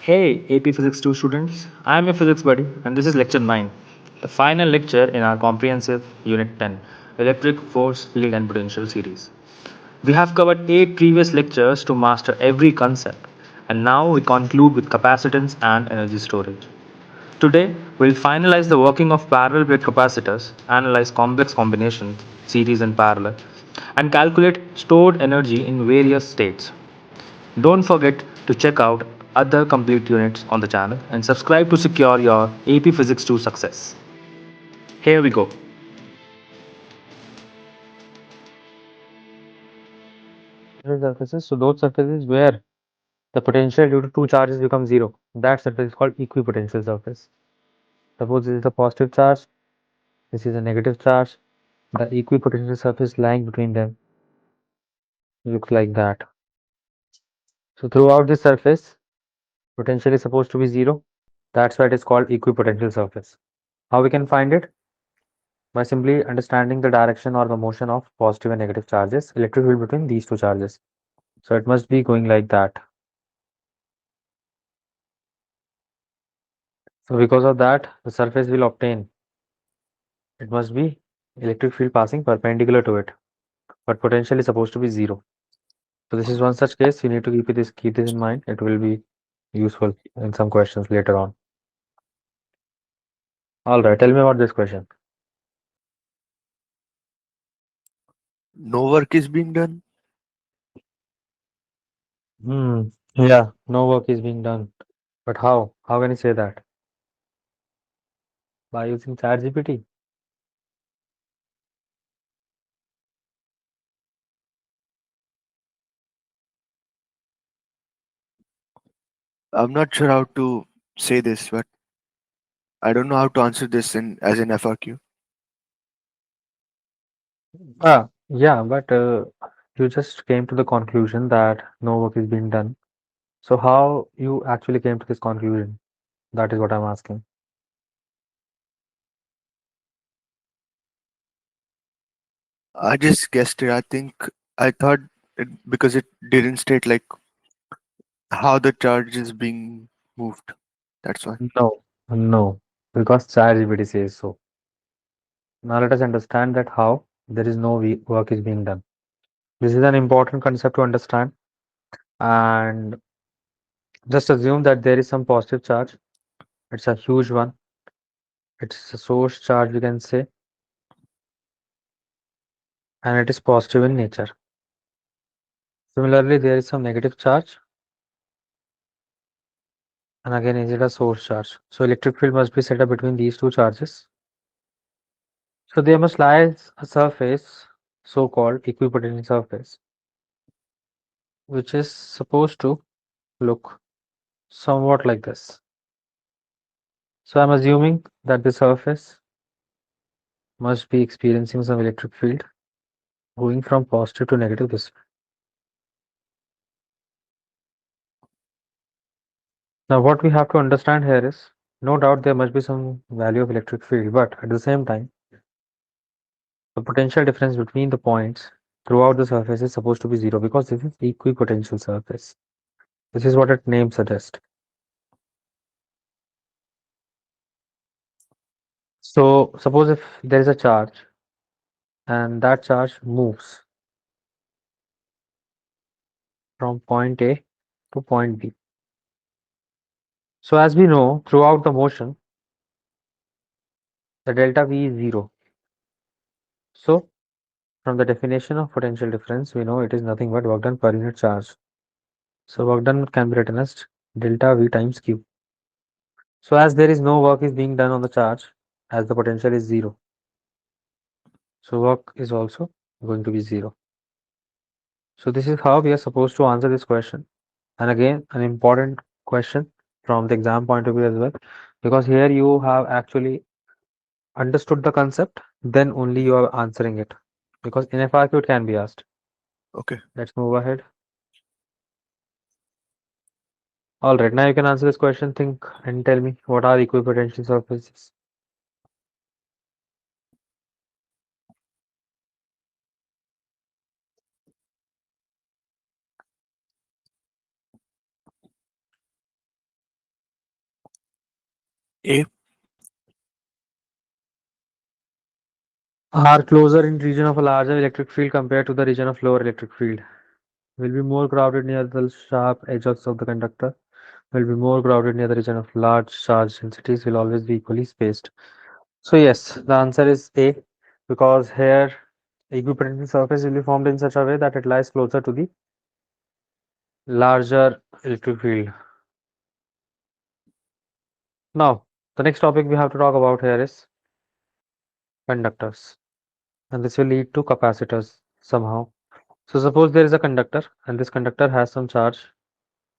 Hey, AP Physics 2 students, I am your physics buddy, and this is lecture 9, the final lecture in our comprehensive Unit 10, Electric Force, Field, and Potential series. We have covered 8 previous lectures to master every concept, and now we conclude with capacitance and energy storage. Today, we'll finalize the working of parallel plate capacitors, analyze complex combinations, series and parallel, and calculate stored energy in various states. Don't forget to check out other complete units on the channel and subscribe to secure your AP Physics 2 success. Here we go. Surfaces. So those surfaces where the potential due to two charges becomes zero. That surface is called equipotential surface. Suppose this is the positive charge, this is a negative charge. The equipotential surface lying between them looks like that. So throughout this surface, potential is supposed to be zero. That's why it is called equipotential surface. How we can find it? By simply understanding the direction or the motion of positive and negative charges, electric field between these two charges. So it must be going like that. So because of that, the surface will obtain. It must be electric field passing perpendicular to it, but potential is supposed to be zero. So this is one such case. You need to keep this in mind. It will be useful in some questions later on. All right, tell me about this question. No work is being done. Yeah, no work is being done. But how? How can you say that? By using ChatGPT? I'm not sure how to say this, but I don't know how to answer this in as an FRQ. Yeah, but you just came to the conclusion that no work is being done. So how you actually came to this conclusion? That is what I'm asking. I just guessed it. I think I thought because it didn't state like how the charge is being moved. That's why. No, no, because ChatGPT says so. Now let us understand that how there is no work is being done. This is an important concept to understand, and just assume that there is some positive charge. It's a huge one. It's a source charge, we can say, and it is positive in nature. Similarly, there is some negative charge, and again, is it a source charge? So electric field must be set up between these two charges. So there must lie a surface, so-called equipotential surface, which is supposed to look somewhat like this. So I'm assuming that the surface must be experiencing some electric field going from positive to negative this way. Now what we have to understand here is, no doubt there must be some value of electric field, but at the same time, the potential difference between the points throughout the surface is supposed to be zero because this is equipotential surface. This is what its name suggests. So suppose if there is a charge and that charge moves from point A to point B. So as we know, throughout the motion, the delta V is zero. So from the definition of potential difference, we know it is nothing but work done per unit charge. So work done can be written as delta V times Q. So as there is no work is being done on the charge, as the potential is zero, so work is also going to be zero. So this is how we are supposed to answer this question. And again, an important question from the exam point of view as well, because here you have actually understood the concept, then only you are answering it. Because in FRQ it can be asked. Okay. Let's move ahead. All right, now you can answer this question. Think and tell me what are equipotential surfaces. A. Are closer in region of a larger electric field compared to the region of lower electric field. Will be more crowded near the sharp edges of the conductor. Will be more crowded near the region of large charge densities. Will always be equally spaced. So yes, the answer is A, because here equipotential surface will be formed in such a way that it lies closer to the larger electric field. Now, the next topic we have to talk about here is conductors, and this will lead to capacitors somehow. So suppose there is a conductor, and this conductor has some charge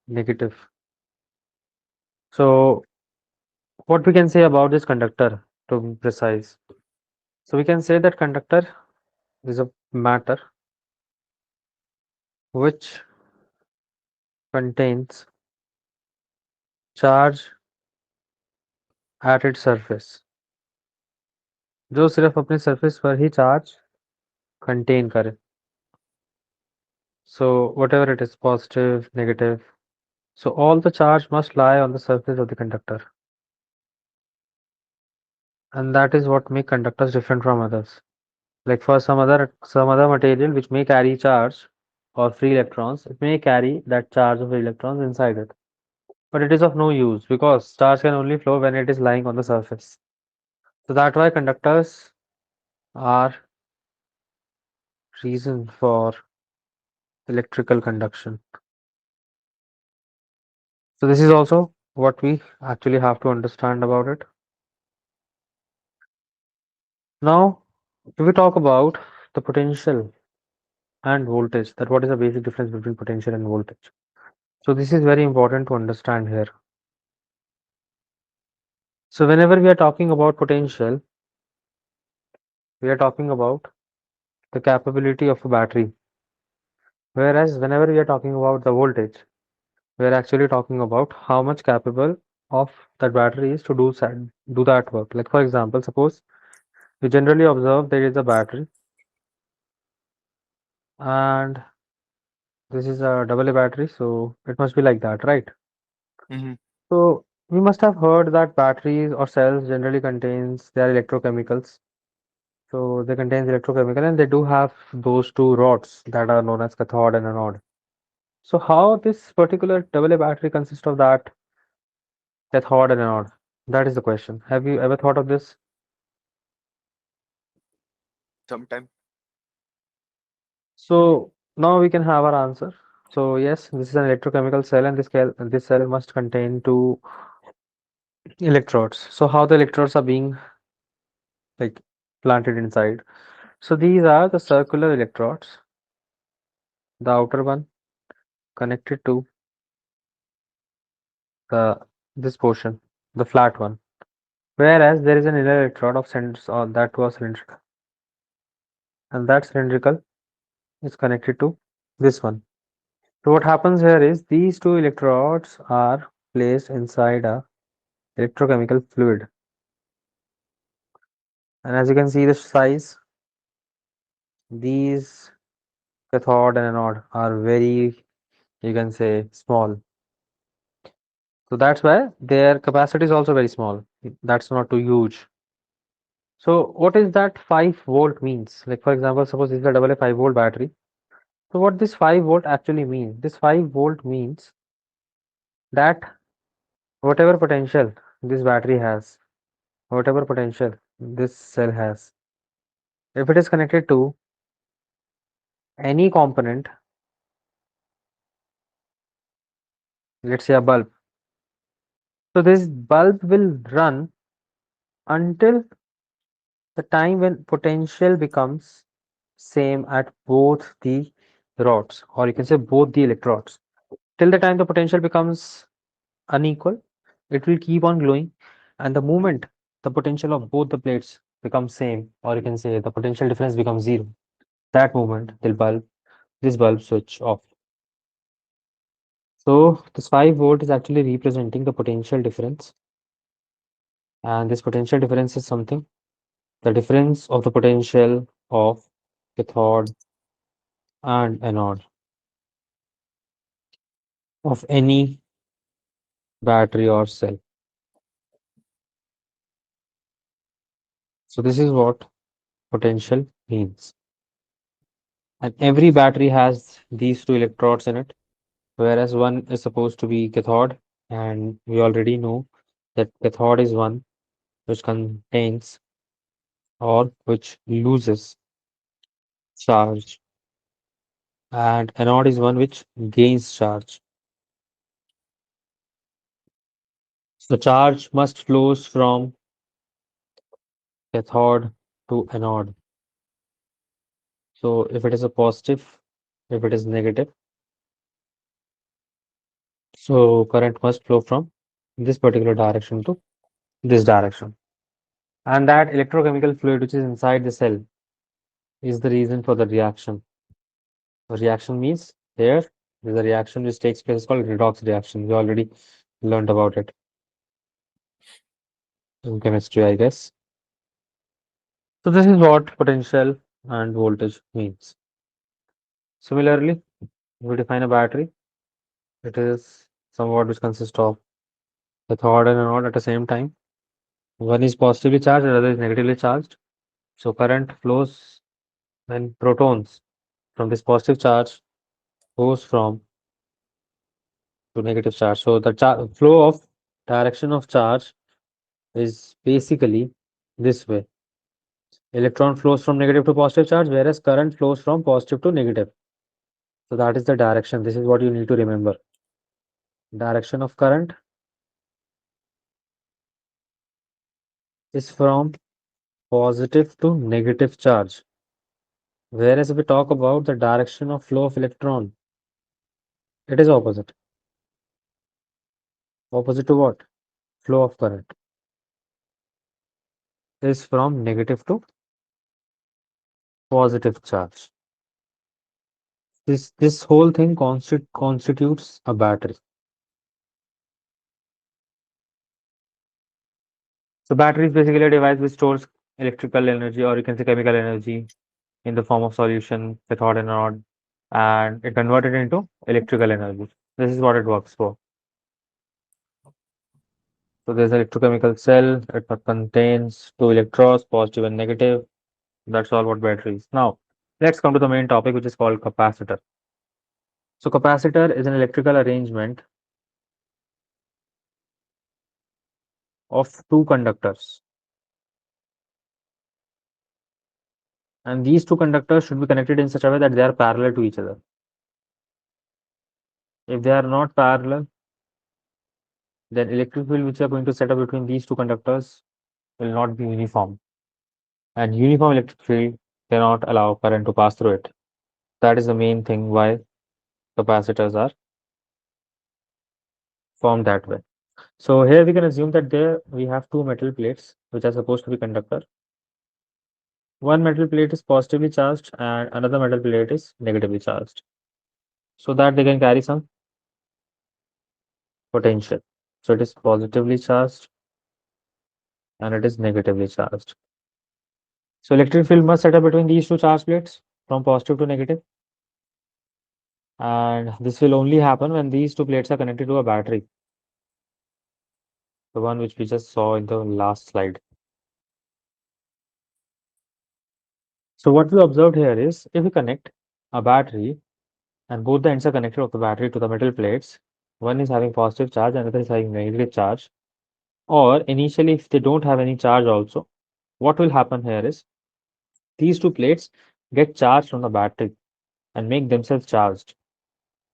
negative. So what we can say about this conductor to be precise? So we can say that conductor is a matter which contains charge at its surface, जो सिर्फ अपने surface पर ही charge contain करे. So whatever it is, positive, negative, so all the charge must lie on the surface of the conductor, and that is what make conductors different from others. Like for some other material which may carry charge or free electrons, it may carry that charge of electrons inside it. But it is of no use because charge can only flow when it is lying on the surface. So that's why conductors are reason for electrical conduction. So this is also what we actually have to understand about it. Now, if we talk about the potential and voltage, that what is the basic difference between potential and voltage. So this is very important to understand here. So whenever we are talking about potential, we are talking about the capability of a battery. Whereas whenever we are talking about the voltage, we are actually talking about how much capable of that battery is to do that work. Like for example, suppose we generally observe there is a battery and this is a double A battery, so it must be like that, right? Mm-hmm. So we must have heard that batteries or cells generally contains their electrochemicals. So they contain electrochemical and they do have those two rods that are known as cathode and anode. So how this particular double A battery consists of that cathode and anode? That is the question. Have you ever thought of this? Sometime. So now we can have our answer. So yes, this is an electrochemical cell and this cell must contain two electrodes. So how the electrodes are being like planted inside. So these are the circular electrodes, the outer one connected to the this portion, the flat one. Whereas there is an inner electrode of that was cylindrical, and that cylindrical is connected to this one. So what happens here is these two electrodes are placed inside a electrochemical fluid, and as you can see the size, these cathode and anode are very, you can say, small. So that's why their capacity is also very small. That's not too huge. So what is that 5 volt means? Like for example, suppose this is a double A 5 volt battery. So what this 5 volt actually means? This 5 volt means that whatever potential this battery has, whatever potential this cell has, if it is connected to any component, let's say a bulb, so this bulb will run until the time when potential becomes same at both the rods, or you can say both the electrodes. Till the time the potential becomes unequal, it will keep on glowing, and the moment the potential of both the plates becomes same, or you can say the potential difference becomes zero, that moment this bulb switch off. So this 5 volt is actually representing the potential difference, and this potential difference is something the difference of the potential of cathode and anode of any battery or cell. So this is what potential means. And every battery has these two electrodes in it, whereas one is supposed to be cathode, and we already know that cathode is one which contains or which loses charge, and anode is one which gains charge. So charge must flows from cathode to anode. So if it is a positive, if it is negative, so current must flow from this particular direction to this direction. And that electrochemical fluid which is inside the cell is the reason for the reaction. A reaction means here there's a reaction which takes place, it's called redox reaction. We already learned about it in chemistry, I guess. So this is what potential and voltage means. Similarly, we define a battery. It is somewhat which consists of cathode and anode at the same time. One is positively charged, the other is negatively charged. So current flows when protons from this positive charge goes from to negative charge. So the flow of direction of charge is basically this way. Electron flows from negative to positive charge, whereas current flows from positive to negative. So that is the direction. This is what you need to remember. Direction of current is from positive to negative charge. Whereas if we talk about the direction of flow of electron, it is opposite. Opposite to what? Flow of current is from negative to positive charge. This whole thing constitutes a battery. So battery is basically a device which stores electrical energy, or you can say chemical energy, in the form of solution, cathode and anode, and it converted into electrical energy. This is what it works for. So there's an electrochemical cell. It contains two electrodes, positive and negative. That's all what battery is. Now, let's come to the main topic, which is called capacitor. So capacitor is an electrical arrangement of two conductors, and these two conductors should be connected in such a way that they are parallel to each other. If they are not parallel, then electric field which are going to set up between these two conductors will not be uniform, and uniform electric field cannot allow current to pass through it. That is the main thing why capacitors are formed that way. So here we can assume that there we have two metal plates which are supposed to be conductor. One metal plate is positively charged and another metal plate is negatively charged, so that they can carry some potential. So it is positively charged and it is negatively charged. So electric field must set up between these two charge plates from positive to negative, and this will only happen when these two plates are connected to a battery, the one which we just saw in the last slide. So what we observed here is if we connect a battery and both the ends are connected of the battery to the metal plates, one is having positive charge, another is having negative charge, or initially if they don't have any charge also, what will happen here is these two plates get charged from the battery and make themselves charged,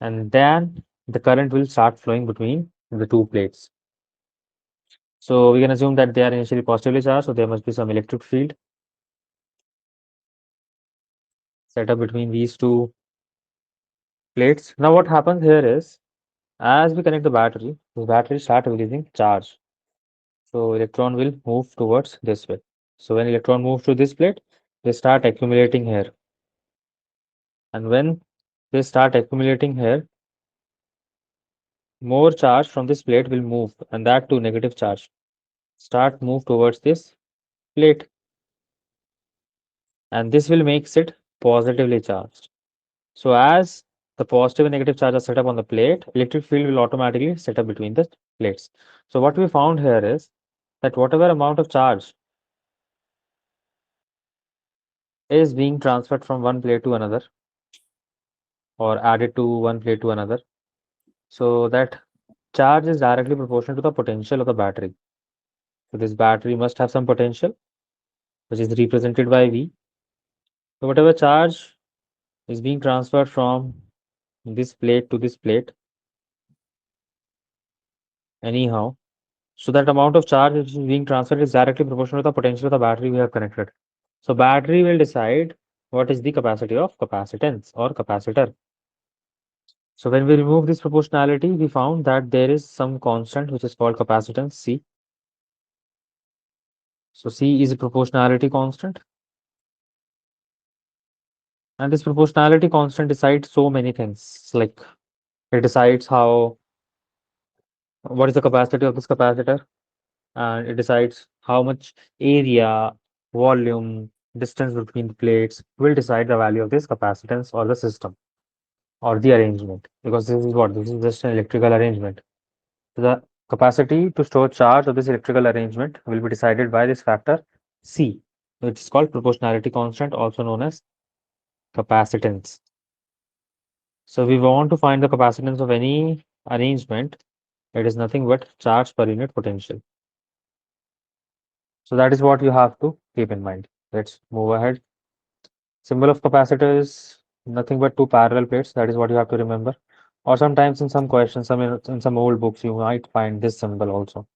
and then the current will start flowing between the two plates. So we can assume that they are initially positively charged, so there must be some electric field set up between these two plates. Now what happens here is as we connect the battery start releasing charge. So electron will move towards this way. So when electron move to this plate, they start accumulating here. And when they start accumulating here, more charge from this plate will move, and that too negative charge start move towards this plate, and this will makes it positively charged. So as the positive and negative charge are set up on the plate, electric field will automatically set up between the plates. So what we found here is that whatever amount of charge is being transferred from one plate to another or added to one plate to another. So that charge is directly proportional to the potential of the battery. So this battery must have some potential, which is represented by V. So whatever charge is being transferred from this plate to this plate, anyhow, so that amount of charge which is being transferred is directly proportional to the potential of the battery we have connected. So battery will decide what is the capacity of capacitance or capacitor. So when we remove this proportionality, we found that there is some constant which is called capacitance C. So C is a proportionality constant, and this proportionality constant decides so many things. Like it decides how what is the capacity of this capacitor, and it decides how much area, volume, distance between the plates will decide the value of this capacitance or the system or the arrangement. Because this is what this is just an electrical arrangement. So the capacity to store charge of this electrical arrangement will be decided by this factor C, which is called proportionality constant, also known as capacitance. So we want to find the capacitance of any arrangement. It is nothing but charge per unit potential. So that is what you have to keep in mind. Let's move ahead. Symbol of capacitor is nothing but two parallel plates. That is what you have to remember. Or sometimes in some questions, in some old books, you might find this symbol also.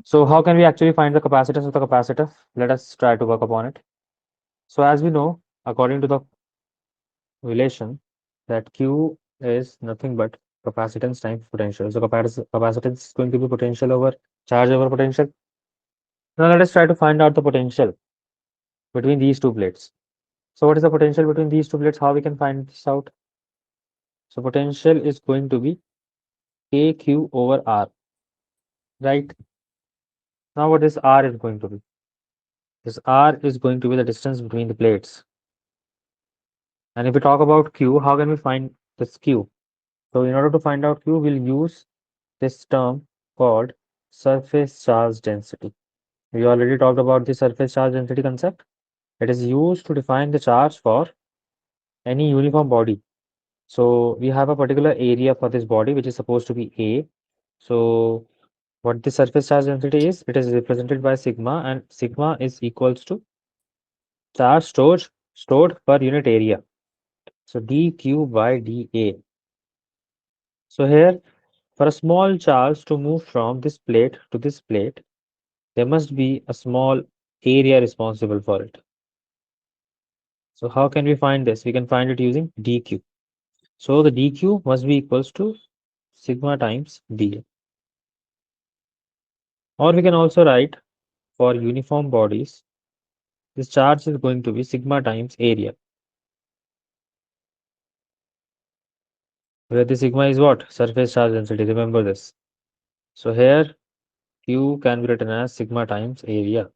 So how can we actually find the capacitance of the capacitor? Let us try to work upon it. So as we know, according to the relation, that Q is nothing but capacitance times potential. So capacitance is going to be potential over charge over potential. Now let us try to find out the potential between these two plates. So what is the potential between these two plates? How we can find this out? So potential is going to be KQ over R, right? Now what this R is going to be? This R is going to be the distance between the plates. And if we talk about Q, how can we find this Q? So in order to find out Q, we'll use this term called surface charge density. We already talked about the surface charge density concept. It is used to define the charge for any uniform body. So we have a particular area for this body, which is supposed to be A. So what the surface charge density is, it is represented by sigma, and sigma is equals to charge stored per unit area. So dq by dA. So here, for a small charge to move from this plate to this plate, there must be a small area responsible for it. So how can we find this? We can find it using dq. So the dq must be equals to sigma times dA. Or we can also write for uniform bodies, this charge is going to be sigma times area, where the sigma is what? Surface charge density. Remember this. So here Q can be written as sigma times area.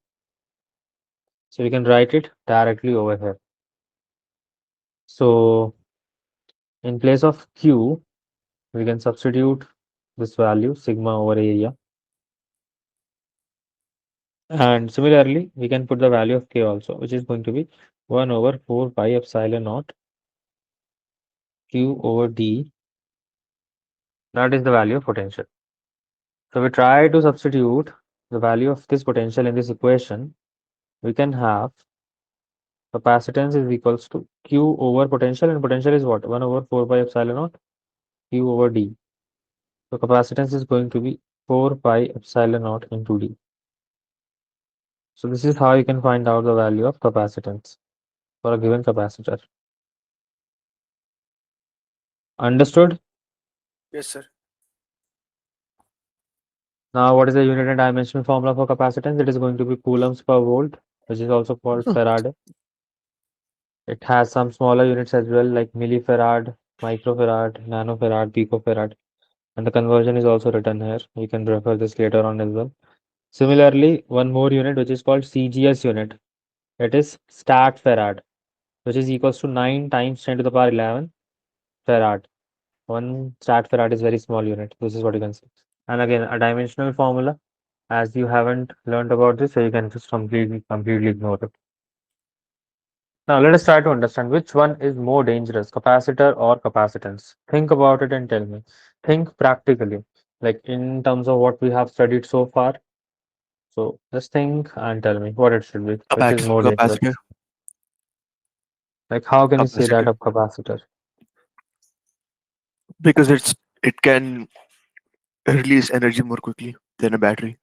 So we can write it directly over here. So in place of Q, we can substitute this value sigma over area. And similarly, we can put the value of K also, which is going to be 1 over 4 pi epsilon naught Q over D. That is the value of potential. So we try to substitute the value of this potential in this equation. We can have capacitance is equals to Q over potential, and potential is what? 1 over 4 pi epsilon naught Q over D. So capacitance is going to be 4 pi epsilon naught into D. So this is how you can find out the value of capacitance for a given capacitor. Understood? Yes, sir. Now, what is the unit and dimensional formula for capacitance? It is going to be coulombs per volt, which is also called farad. It has some smaller units as well, like millifarad, microfarad, nanofarad, picofarad, and the conversion is also written here. You can refer this later on as well. Similarly, one more unit which is called CGS unit. It is stat farad, which is equals to 9 times 10 to the power 11 farad. One stat farad is very small unit. This is what you can see. And again, a dimensional formula. As you haven't learned about this, so you can just completely ignore it. Now let us try to understand which one is more dangerous, capacitor or capacitance. Think about it and tell me. Think practically, like in terms of what we have studied so far. So just think and tell me what it should be, which is more Capacitor, dangerous. Like how can you say that capacitor, of capacitor? because it can release energy more quickly than a battery.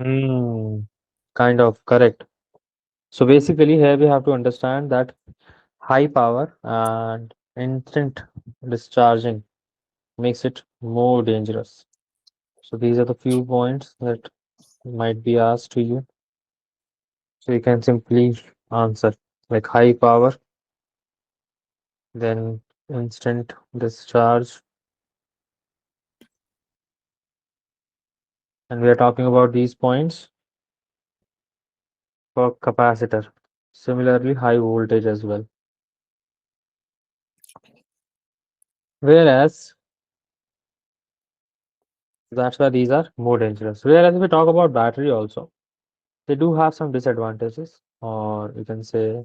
Hmm, kind of correct. So basically here we have to understand that high power and instant discharging makes it more dangerous. So these are the few points that might be asked to you. So you can simply answer like high power, then instant discharge, and we are talking about these points for capacitor. Similarly, high voltage as well. Whereas that's why these are more dangerous. Whereas if we talk about battery also, they do have some disadvantages, or you can say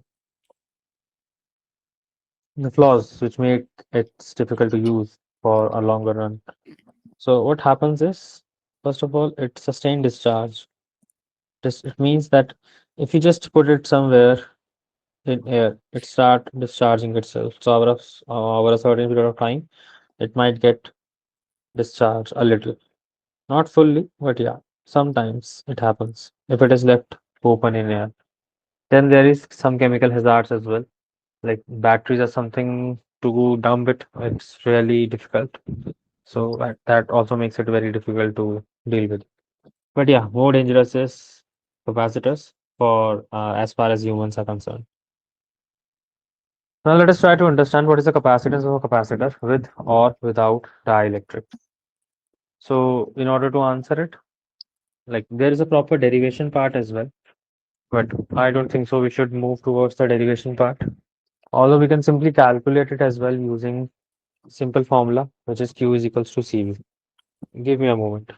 the flaws which make it difficult to use for a longer run. So what happens is, first of all, it's sustained discharge. This it means that if you just put it somewhere in air, it start discharging itself. So over a certain period of time, it might get discharged a little, not fully, but yeah, sometimes it happens if it is left open in air. Then there is some chemical hazards as well. Like batteries are something to dump it. It's really difficult. So that also makes it very difficult to deal with. But yeah, more dangerous is capacitors for as far as humans are concerned. Now let us try to understand what is the capacitance of a capacitor with or without dielectric. So in order to answer it, like there is a proper derivation part as well, but I don't think so. We should move towards the derivation part. Although we can simply calculate it as well using simple formula, which is Q is equals to CV. Give me a moment.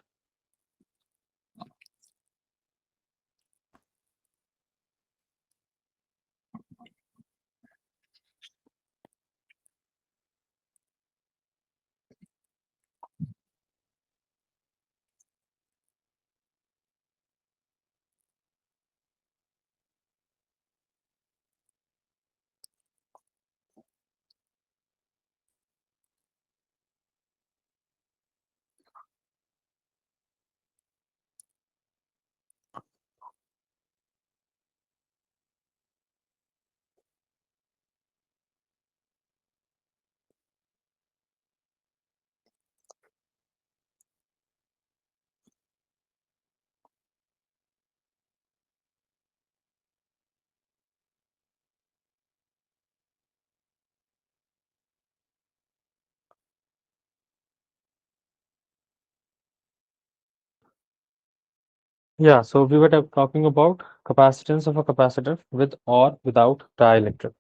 Yeah, so we were talking about capacitance of a capacitor with or without dielectric.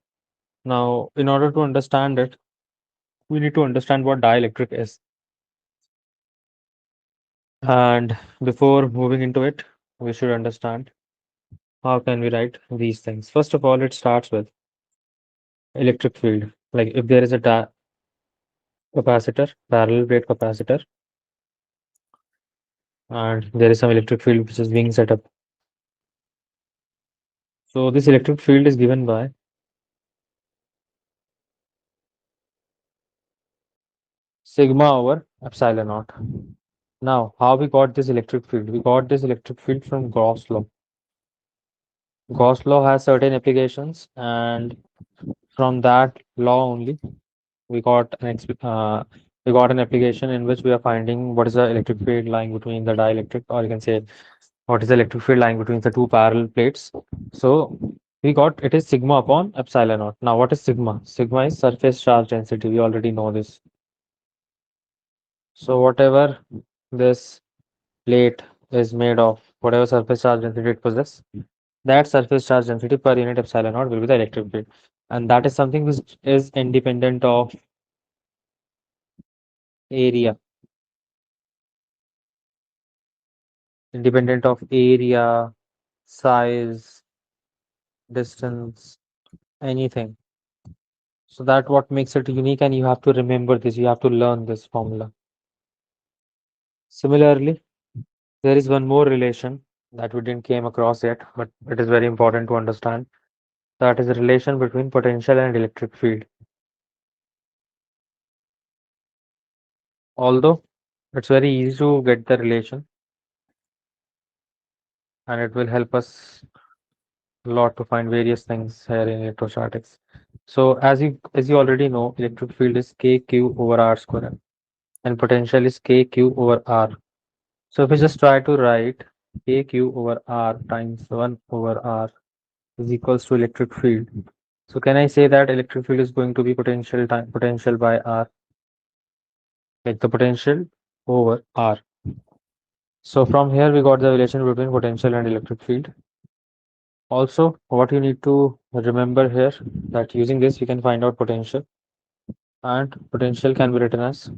Now, in order to understand it, we need to understand what dielectric is. And before moving into it, we should understand how can we write these things. First of all, it starts with electric field. Like if there is a capacitor, parallel plate capacitor, and there is some electric field which is being set up. So this electric field is given by sigma over epsilon naught. Now, how we got this electric field? We got this electric field from Gauss law. Gauss law has certain applications, and from that law only, we got we got an application in which we are finding what is the electric field lying between the dielectric, or you can say what is the electric field lying between the two parallel plates. So we got it is sigma upon epsilon naught. Now, what is sigma? Sigma is surface charge density. We already know this. So whatever this plate is made of, whatever surface charge density it possesses, that surface charge density per unit epsilon naught will be the electric field. And that is something which is independent of area, independent of area, size, distance, anything. So that what makes it unique, and you have to remember this. You have to learn this formula. Similarly, there is one more relation that we didn't came across yet, but it is very important to understand. That is the relation between potential and electric field. Although it's very easy to get the relation, and it will help us a lot to find various things here in electrostatics. So as you already know, electric field is kq over r square, and potential is kq over r. So if we just try to write kq over r times 1 over r is equals to electric field. So can I say that electric field is going to be potential by r, like the potential over r. So from here we got the relation between potential and electric field. Also, what you need to remember here that using this you can find out potential, and potential can be written as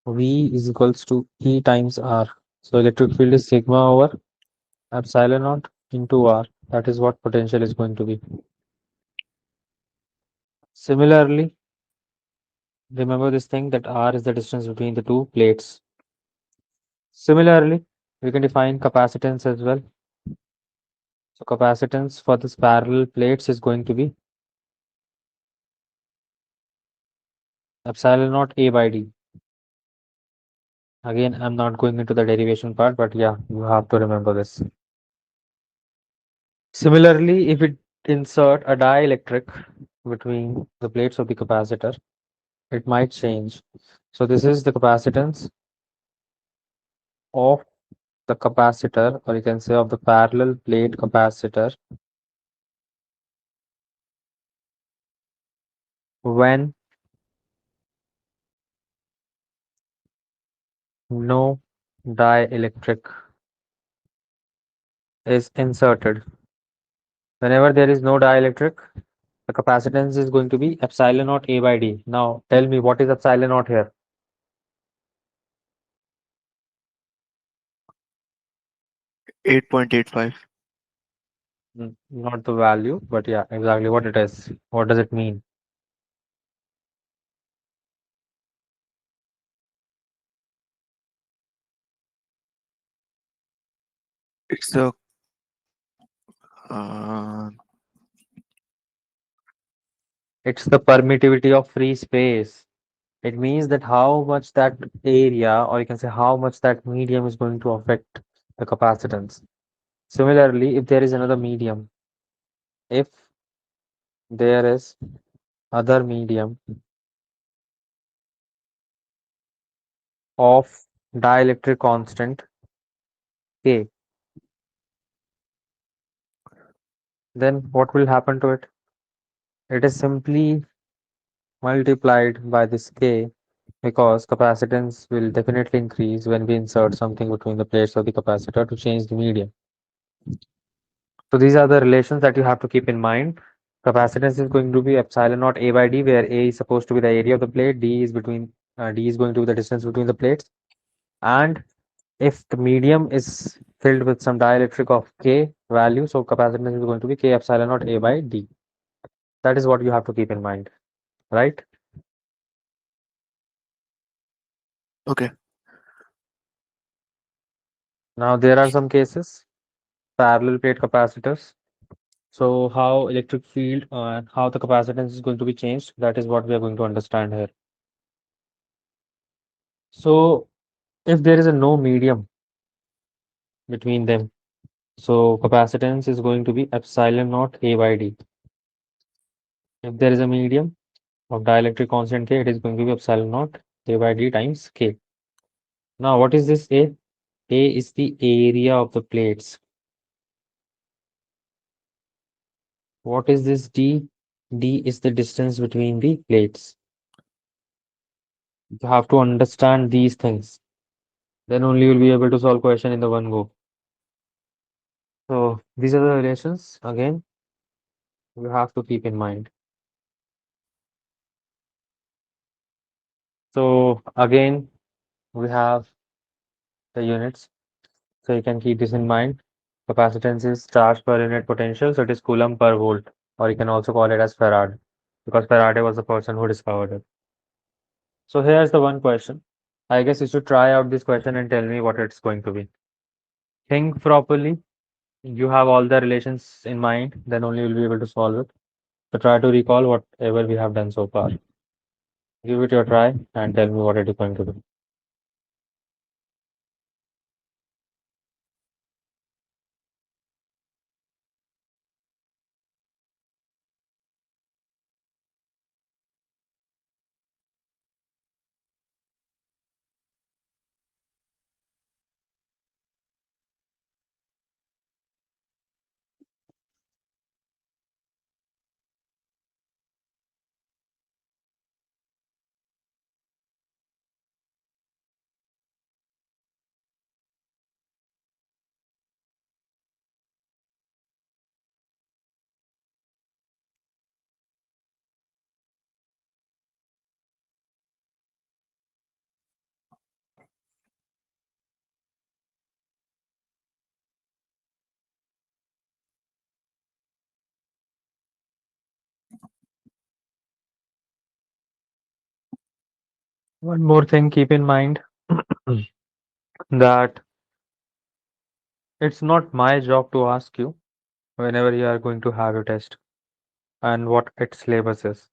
V is equals to E times R. So electric field is sigma over epsilon naught into R. That is what potential is going to be. Similarly, remember this thing that R is the distance between the two plates. Similarly, we can define capacitance as well. So capacitance for this parallel plates is going to be epsilon naught A by D. Again, I'm not going into the derivation part, but yeah, you have to remember this. Similarly, if we insert a dielectric between the plates of the capacitor, it might change. So this is the capacitance of the capacitor, or you can say of the parallel plate capacitor, when no dielectric is inserted. Whenever there is no dielectric, the capacitance is going to be epsilon naught A by D. Now tell me, what is epsilon naught here? 8.85. Not the value, but yeah, exactly what it is. What does it mean? It's the uh, It's the permittivity of free space. It means that how much that area, or you can say how much that medium is going to affect the capacitance. Similarly, if there is another medium, if there is other medium of dielectric constant K, then what will happen to it? It is simply multiplied by this K, because capacitance will definitely increase when we insert something between the plates of the capacitor to change the medium. So these are the relations that you have to keep in mind. Capacitance is going to be epsilon naught A by D, where A is supposed to be the area of the plate, D is going to be the distance between the plates, and if the medium is filled with some dielectric of K value, so capacitance is going to be K epsilon naught A by D. That is what you have to keep in mind, right? okay. Now there are some cases, parallel plate capacitors. So how electric field and how the capacitance is going to be changed, that is what we are going to understand here. So if there is a no medium between them, so capacitance is going to be epsilon naught A by D. If there is a medium of dielectric constant K, it is going to be epsilon naught A by D times K. Now what is this A? A is the area of the plates. What is this D? D is the distance between the plates. You have to understand these things. Then only you'll be able to solve question in the one go. So these are the relations again you have to keep in mind. So again we have the units. So you can keep this in mind. Capacitance is charge per unit potential, so it is coulomb per volt, or you can also call it as farad, because Faraday was the person who discovered it. So here's the one question. I guess you should try out this question and tell me what it's going to be. Think properly. You have all the relations in mind, then only you'll be able to solve it. So try to recall whatever we have done so far. Give it your try and tell me what it is going to be. One more thing, keep in mind that it's not my job to ask you whenever you are going to have a test and what its syllabus is.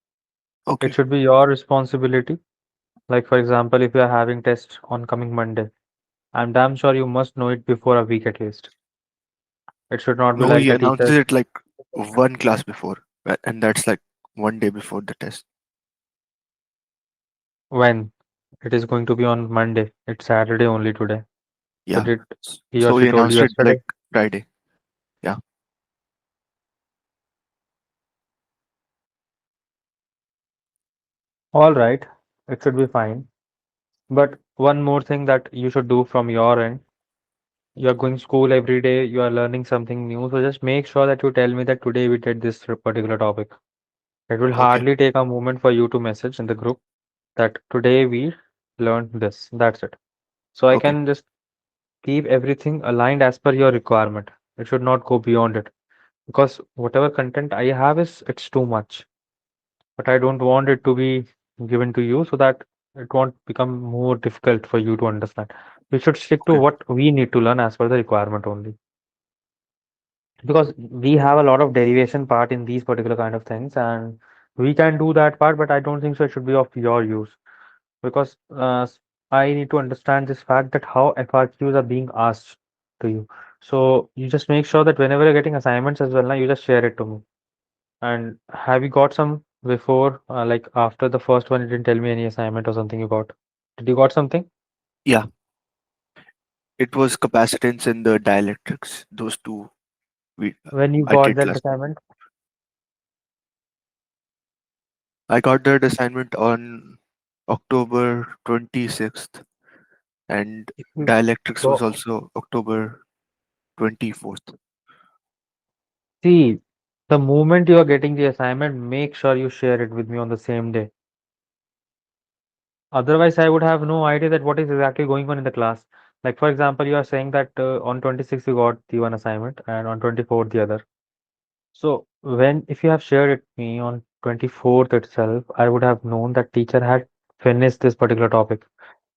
It Okay. should be your responsibility. Like, for example, if you are having test on coming Monday, I'm damn sure you must know it before a week at least. It should not be No, like he the teacher announces it like one class before, and that's like one day before the test. when it is going to be on Monday. It's Saturday only today. So Yeah. did he or So she he told you announced it yesterday? like Friday. Yeah. All right, it should be fine. But one more thing that you should do from your end, you're going school every day, you are learning something new. So just make sure that you tell me that today we did this particular topic. It will Okay. hardly take a moment for you to message in the group that today we learned this. That's it. So I Okay. can just keep everything aligned as per your requirement. It should not go beyond it. Because whatever content I have is it's too much. But I don't want it to be given to you so that it won't become more difficult for you to understand. We should stick to Okay. what we need to learn as per the requirement only. Because we have a lot of derivation part in these particular kind of things, and we can do that part, but I don't think so it should be of your use. Because I need to understand this fact that how FRQs are being asked to you. So you just make sure that whenever you're getting assignments as well, now you just share it to me. And have you got some before, like after the first one, you didn't tell me any assignment or something you got. Did you got something? Yeah. It was capacitance and the dielectrics. Those two we When you I got did that last time. assignment? I got that assignment on October 26th, and If you dielectrics was go, also October 24th. see, the moment you are getting the assignment, make sure you share it with me on the same day. Otherwise, I would have no idea that what is exactly going on in the class. Like, for example, you are saying that on 26th you got the one assignment and on 24th the other. So when if you have shared it me on 24th itself, I would have known that teacher had finished this particular topic.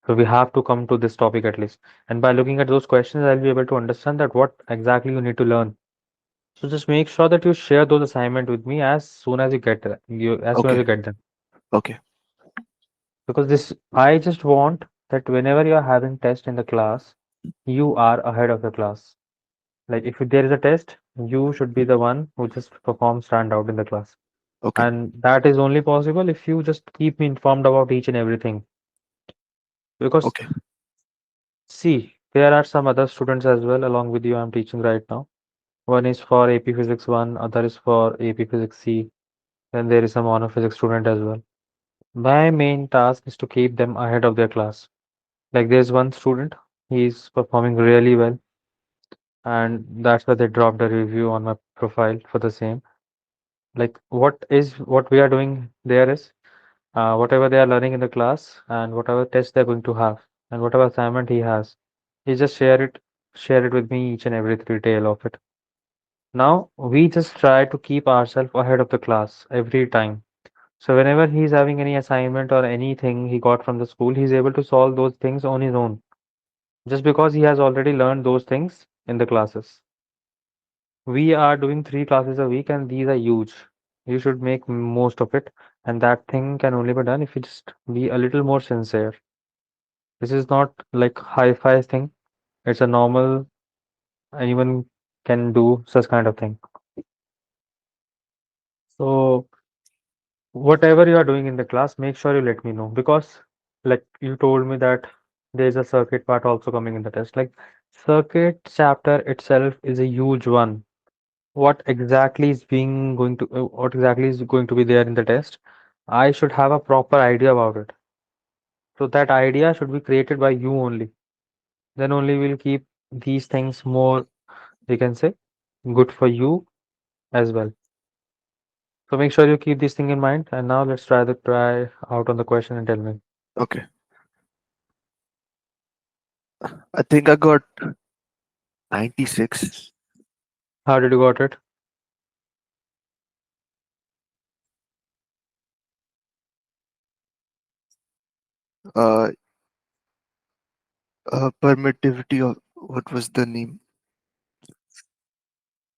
So we have to come to this topic at least. And by looking at those questions, I'll be able to understand that what exactly you need to learn. So just make sure that you share those assignment with me as soon as you get them. As soon as Okay. you get them. Okay. Because this, I just want that whenever you are having test in the class, you are ahead of the class. Like if there is a test, you should be the one who just perform stand out in the class. Okay. And that is only possible if you just keep me informed about each and everything. Because Okay. see, there are some other students as well along with you I'm teaching right now. One is for AP Physics 1, other is for AP Physics C, then there is some honor physics student as well. My main task is to keep them ahead of their class. Like there's one student, he's performing really well, and that's why they dropped a review on my profile for the same. Like what we are doing there is whatever they are learning in the class and whatever test they're going to have and whatever assignment he has, he just share it. share it with me each and every detail of it. Now, we just try to keep ourselves ahead of the class every time. So whenever he's having any assignment or anything he got from the school, he's able to solve those things on his own, just because he has already learned those things in the classes. We are doing 3 classes a week, and these are huge. You should make most of it, and that thing can only be done if you just be a little more sincere. This is not like hi-fi thing. It's a normal, anyone can do such kind of thing. So whatever you are doing in the class, make sure you let me know, because like you told me that there's a circuit part also coming in the test. Like circuit chapter itself is a huge one. What exactly is going to be there in the test? I should have a proper idea about it. So that idea should be created by you only. Then only we'll keep these things more, we can say, good for you as well. So make sure you keep this thing in mind. And now let's try out on the question and tell me. Okay. I think I got 96. How did you got it? Uh, Permittivity of what was the name?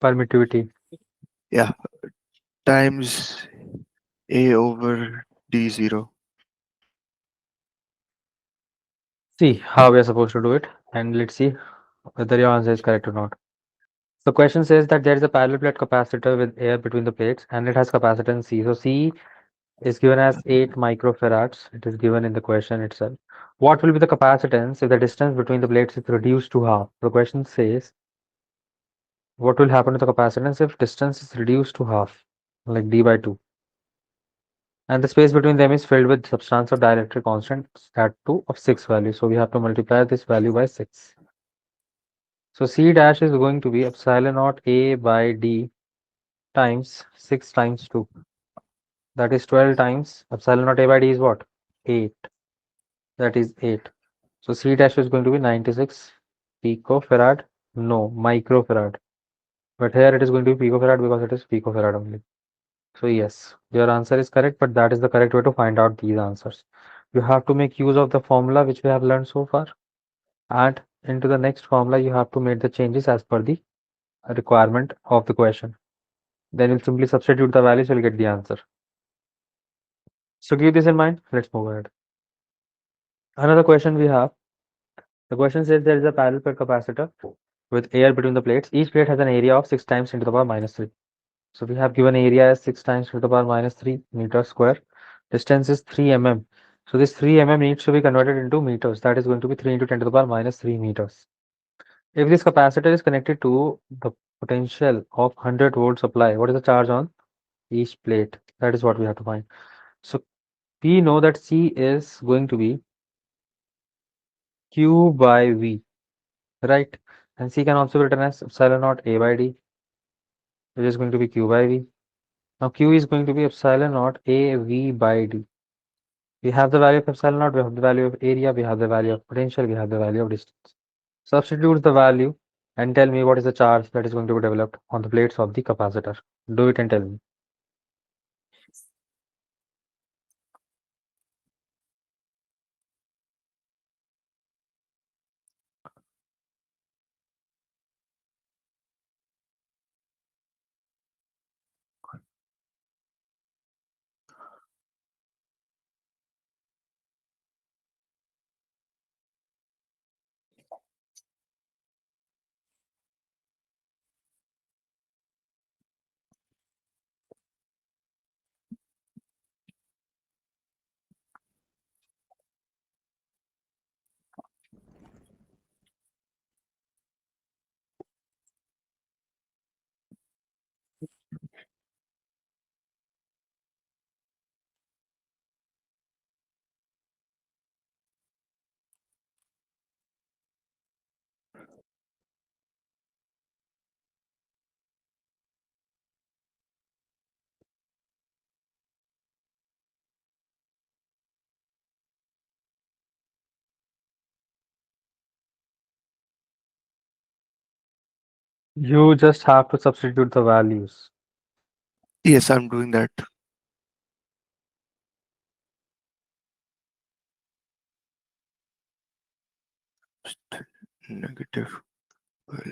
Permittivity. Yeah, times A over D0. See how we are supposed to do it, and let's see whether your answer is correct or not. The question says that there is a parallel plate capacitor with air between the plates, and it has capacitance C. So C is given as 8 microfarads. It is given in the question itself. What will be the capacitance if the distance between the plates is reduced to half? The question says, what will happen to the capacitance if distance is reduced to half, like d by 2, and the space between them is filled with substance or dielectric constant at 2 of 6 value. So we have to multiply this value by 6. So C dash is going to be epsilon naught A by D times 6 times 2. That is 12 times epsilon naught A by D is what? 8. That is 8. So C dash is going to be 96 picofarad. No, microfarad. But here it is going to be picofarad because it is picofarad only. So yes, your answer is correct, but that is the correct way to find out these answers. You have to make use of the formula which we have learned so far, and into the next formula you have to make the changes as per the requirement of the question. Then you'll simply substitute the values, you'll get the answer. So keep this in mind. Let's move ahead. Another question we have. The question says there is a parallel plate capacitor with air between the plates. Each plate has an area of 6 times 10 to the power minus 3. So we have given area as 6 times 10 to the power minus 3 meters square. Distance is 3 mm. So this 3 mm needs to be converted into meters. That is going to be 3 into 10 to the power minus 3 meters. If this capacitor is connected to the potential of 100-volt supply, what is the charge on each plate? That is what we have to find. So we know that C is going to be Q by V, right? And C can also be written as epsilon naught A by D, which is going to be Q by V. Now Q is going to be epsilon naught AV by D. We have the value of epsilon naught, we have the value of area, we have the value of potential, we have the value of distance. Substitute the value and tell me what is the charge that is going to be developed on the plates of the capacitor. Do it and tell me. You just have to substitute the values. Yes, I'm doing that. Negative 12.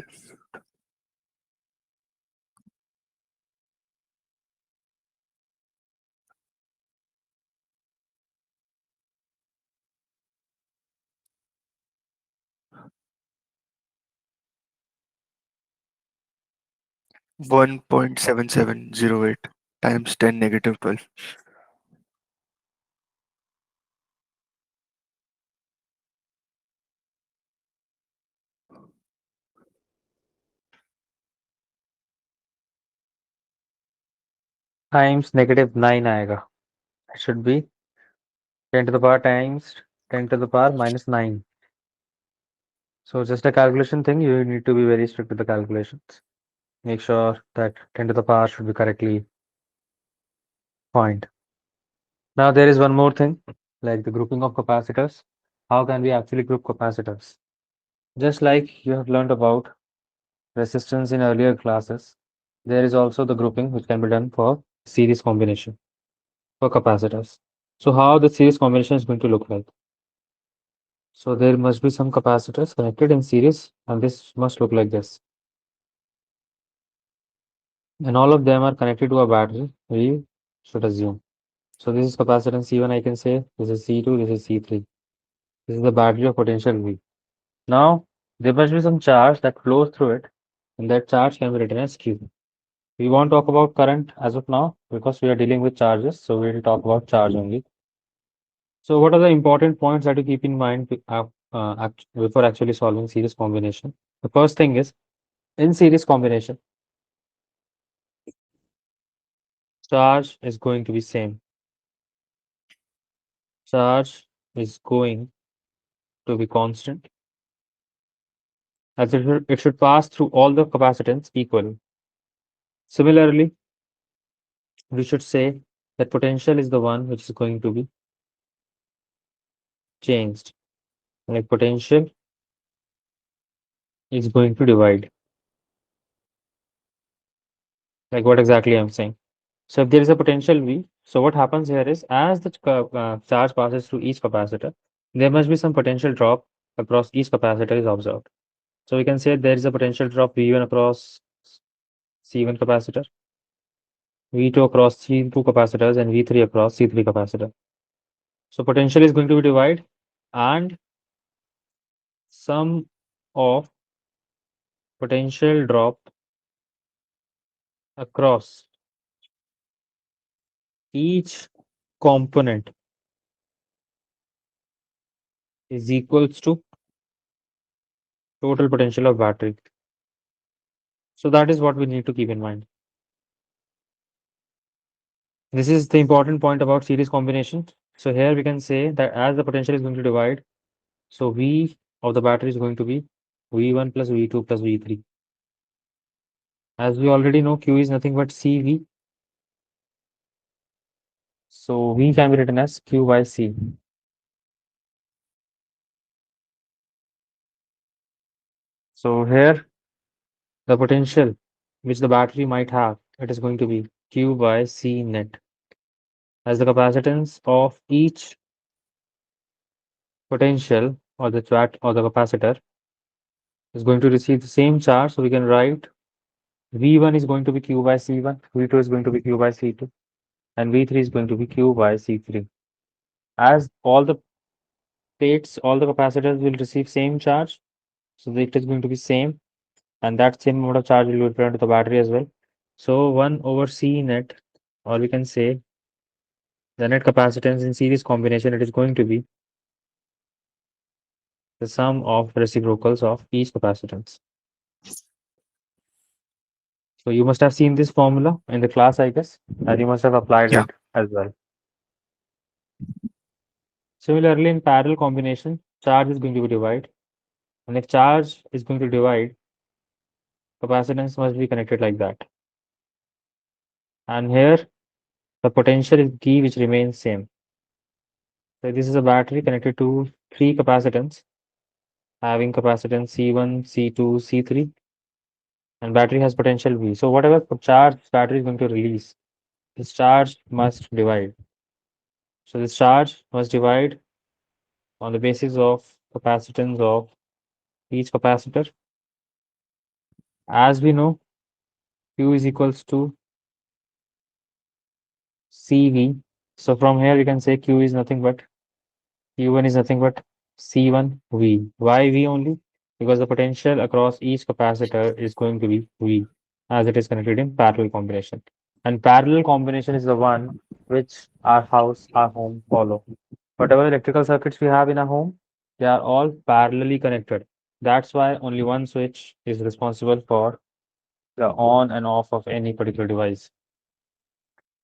1.7708 times 10 negative 12. Times negative 9 आएगा. It should be 10 to the power times 10 to the power minus 9. So just a calculation thing, you need to be very strict with the calculations. Make sure that 10 to the power should be correctly coined. Now there is one more thing, like the grouping of capacitors. How can we actually group capacitors? Just like you have learned about resistance in earlier classes, there is also the grouping which can be done for series combination for capacitors. So how the series combination is going to look like? So there must be some capacitors connected in series, and this must look like this. And all of them are connected to a battery, we should assume. So this is capacitance C1, I can say. This is C2, this is C3. This is the battery of potential V. Now, there must be some charge that flows through it, and that charge can be written as Q. We won't talk about current as of now because we are dealing with charges, so we will talk about charge only. So, what are the important points that you keep in mind before actually solving series combination? The first thing is in series combination, charge is going to be same. Charge is going to be constant, as it should pass through all the capacitance equally. Similarly, we should say that potential is the one which is going to be changed. Like potential is going to divide. Like what exactly I'm saying. So if there is a potential V, so what happens here is as the charge passes through each capacitor, there must be some potential drop across each capacitor is observed. So we can say there is a potential drop V1 across C1 capacitor, V2 across C2 capacitors, and V3 across C3 capacitor. So potential is going to be divided, and sum of potential drop across each component is equals to total potential of battery. So that is what we need to keep in mind. This is the important point about series combination. So here we can say that as the potential is going to divide, so V of the battery is going to be V1 plus V2 plus V3. As we already know, Q is nothing but CV. So V can be written as Q by C. So here the potential which the battery might have, it is going to be Q by C net, as the capacitance of each potential or the capacitor is going to receive the same charge. So we can write V1 is going to be Q by C1, V2 is going to be Q by C2, and V3 is going to be Q by C3. As all the plates, all the capacitors will receive same charge, so it is going to be same, and that same amount of charge will be returned to the battery as well. So 1 over C net, or we can say the net capacitance in series combination, it is going to be the sum of reciprocals of each capacitance. So you must have seen this formula in the class, I guess, and you must have applied Yeah. it as well. Similarly, in parallel combination, charge is going to be divided, and if charge is going to divide, capacitance must be connected like that. And here, the potential is key, which remains same. So this is a battery connected to three capacitance, having capacitance C1, C2, C3. and battery has potential V. So whatever charge battery is going to release, this charge must divide. So this charge must divide on the basis of capacitance of each capacitor. As we know, Q is equals to CV. So from here we can say Q is nothing but Q1 is nothing but C1 V. Why V only? Because the potential across each capacitor is going to be V as it is connected in parallel combination. And parallel combination is the one which our house, our home follow. Whatever electrical circuits we have in our home, they are all parallelly connected. That's why only one switch is responsible for the on and off of any particular device.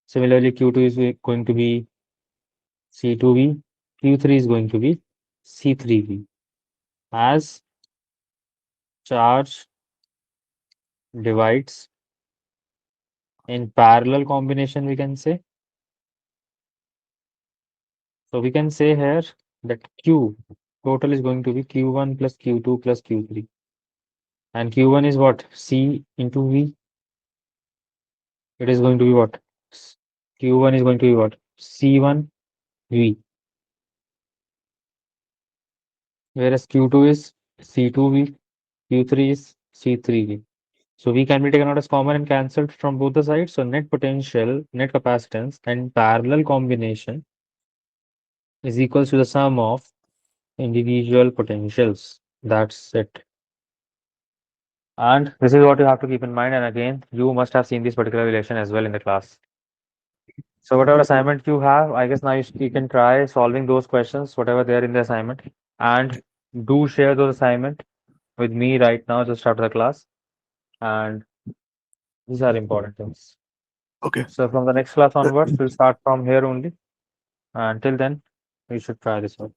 Similarly, Q2 is going to be C2V, Q3 is going to be C3V. As charge divides in parallel combination, we can say. So we can say here that Q total is going to be Q1 plus Q2 plus Q3. And Q1 is what? C into V. It is going to be what? Q1 is going to be what? C1 V. Whereas Q2 is C2 V. Q3 is C3 V. So V can be taken out as common and cancelled from both the sides. So net potential, net capacitance, and parallel combination is equals to the sum of individual potentials. That's it. And this is what you have to keep in mind. And again, you must have seen this particular relation as well in the class. So whatever assignment you have, I guess now you can try solving those questions, whatever they are in the assignment, and do share those assignment with me right now just after the class. And these are important things. Okay. So from the next class Uh, onwards, we'll start from here only. Until then, you should try this one.